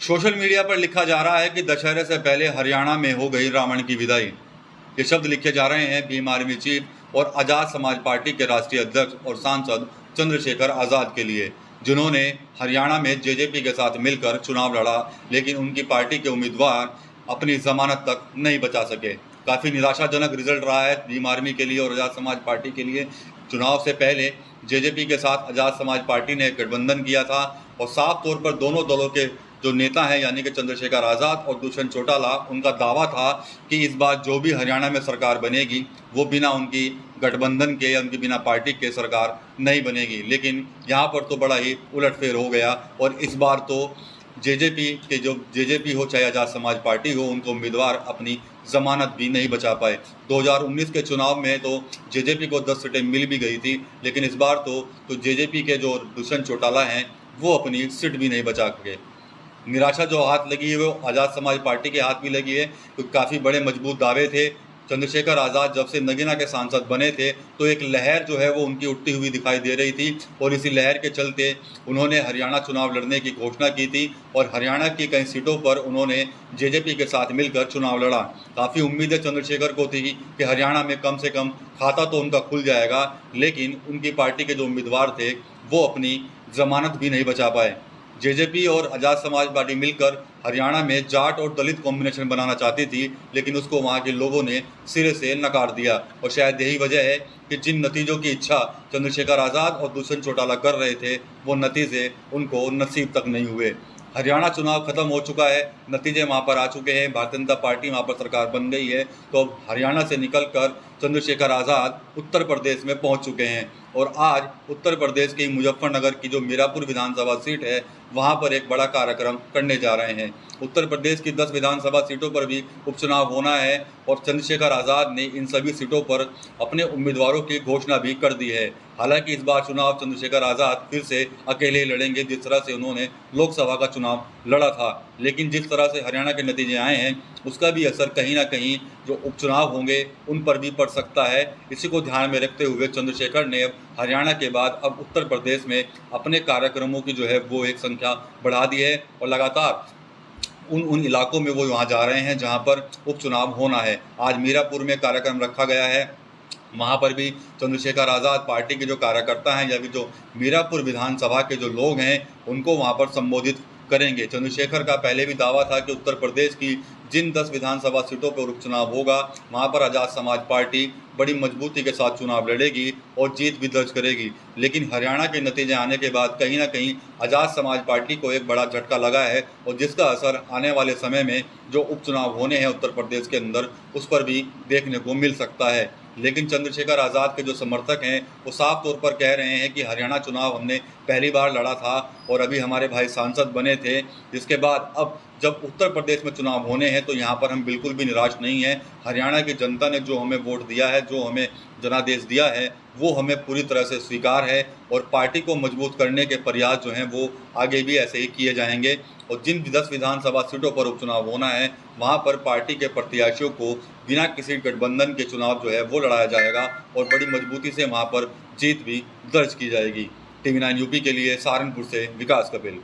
Social media पर लिखा जा रहा है कि दशहरे से पहले हरियाणा में हो गई रावण की विदाई। ये शब्द लिखे जा रहे हैं भीम आर्मी चीफ और आज़ाद समाज पार्टी के राष्ट्रीय अध्यक्ष और सांसद चंद्रशेखर आज़ाद के लिए, जिन्होंने हरियाणा में जेजेपी के साथ मिलकर चुनाव लड़ा, लेकिन उनकी पार्टी के उम्मीदवार अपनी जमानत तक नहीं बचा सके। काफ़ी निराशाजनक रिजल्ट रहा है भीम आर्मी के लिए और आज़ाद समाज पार्टी के लिए। चुनाव से पहले जेजेपी के साथ आज़ाद समाज पार्टी ने गठबंधन किया था और साफ तौर पर दोनों दलों के जो नेता हैं यानी कि चंद्रशेखर आज़ाद और दुष्यंत चौटाला, उनका दावा था कि इस बार जो भी हरियाणा में सरकार बनेगी वो बिना उनकी गठबंधन के या उनकी बिना पार्टी के सरकार नहीं बनेगी। लेकिन यहाँ पर तो बड़ा ही उलटफेर हो गया और इस बार तो जेजेपी हो चाहे आज़ाद समाज पार्टी हो, उनको उम्मीदवार अपनी जमानत भी नहीं बचा पाए। 2019 के चुनाव में तो जेजेपी को 10 सीटें मिल भी गई थी, लेकिन इस बार तो जेजेपी के जो दुष्यंत चौटाला हैं वो अपनी सीट भी नहीं बचा सके। निराशा जो हाथ लगी है वो आज़ाद समाज पार्टी के हाथ भी लगी है, क्योंकि काफ़ी बड़े मजबूत दावे थे। चंद्रशेखर आज़ाद जब से नगीना के सांसद बने थे तो एक लहर जो है वो उनकी उठती हुई दिखाई दे रही थी और इसी लहर के चलते उन्होंने हरियाणा चुनाव लड़ने की घोषणा की थी और हरियाणा की कई सीटों पर उन्होंने जेजेपी के साथ मिलकर चुनाव लड़ा। काफ़ी उम्मीदें चंद्रशेखर को थी कि हरियाणा में कम से कम खाता तो उनका खुल जाएगा, लेकिन उनकी पार्टी के जो उम्मीदवार थे वो अपनी जमानत भी नहीं बचा पाए। जेजेपी और आज़ाद समाज पार्टी मिलकर हरियाणा में जाट और दलित कॉम्बिनेशन बनाना चाहती थी, लेकिन उसको वहाँ के लोगों ने सिरे से नकार दिया और शायद यही वजह है कि जिन नतीजों की इच्छा चंद्रशेखर आज़ाद और दुष्यंत चौटाला कर रहे थे वो नतीजे उनको नसीब तक नहीं हुए। हरियाणा चुनाव खत्म हो चुका है, नतीजे वहाँ पर आ चुके हैं, भारतीय जनता पार्टी वहाँ पर सरकार बन गई है। तो अब हरियाणा से निकलकर चंद्रशेखर आज़ाद उत्तर प्रदेश में पहुँच चुके हैं और आज उत्तर प्रदेश के मुजफ्फरनगर की जो मीरापुर विधानसभा सीट है वहाँ पर एक बड़ा कार्यक्रम करने जा रहे हैं। उत्तर प्रदेश की 10 विधानसभा सीटों पर भी उपचुनाव होना है और चंद्रशेखर आज़ाद ने इन सभी सीटों पर अपने उम्मीदवारों की घोषणा भी कर दी है। हालांकि इस बार चुनाव चंद्रशेखर आज़ाद फिर से अकेले लड़ेंगे, जिस तरह से उन्होंने लोकसभा का चुनाव लड़ा था। लेकिन जिस तरह से हरियाणा के नतीजे आए हैं उसका भी असर कहीं ना कहीं जो उपचुनाव होंगे उन पर भी पड़ सकता है। इसी को ध्यान में रखते हुए चंद्रशेखर ने अब हरियाणा के बाद अब उत्तर प्रदेश में अपने कार्यक्रमों की जो है वो एक संख्या बढ़ा दी है और लगातार उन इलाकों में वो वहाँ जा रहे हैं जहाँ पर उपचुनाव होना है। आज मीरापुर में कार्यक्रम रखा गया है, वहाँ पर भी चंद्रशेखर आज़ाद पार्टी के जो कार्यकर्ता हैं या फिर जो मीरापुर विधानसभा के जो लोग हैं उनको वहाँ पर संबोधित करेंगे। चंद्रशेखर का पहले भी दावा था कि उत्तर प्रदेश की जिन 10 विधानसभा सीटों पर उपचुनाव होगा वहाँ पर आज़ाद समाज पार्टी बड़ी मजबूती के साथ चुनाव लड़ेगी और जीत भी दर्ज करेगी। लेकिन हरियाणा के नतीजे आने के बाद कहीं ना कहीं आज़ाद समाज पार्टी को एक बड़ा झटका लगा है और जिसका असर आने वाले समय में जो उपचुनाव होने हैं उत्तर प्रदेश के अंदर उस पर भी देखने को मिल सकता है। लेकिन चंद्रशेखर आज़ाद के जो समर्थक हैं वो साफ तौर पर कह रहे हैं कि हरियाणा चुनाव हमने पहली बार लड़ा था और अभी हमारे भाई सांसद बने थे, जिसके बाद अब जब उत्तर प्रदेश में चुनाव होने हैं तो यहाँ पर हम बिल्कुल भी निराश नहीं हैं। हरियाणा की जनता ने जो हमें वोट दिया है, जो हमें जनादेश दिया है, वो हमें पूरी तरह से स्वीकार है और पार्टी को मजबूत करने के प्रयास जो हैं वो आगे भी ऐसे ही किए जाएंगे। और जिन 10 विधानसभा सीटों पर उपचुनाव होना है वहाँ पर पार्टी के प्रत्याशियों को बिना किसी गठबंधन के चुनाव जो है वो लड़ाया जाएगा और बड़ी मजबूती से वहाँ पर जीत भी दर्ज की जाएगी। TV9 यूपी के लिए सहारनपुर से विकास कपिल।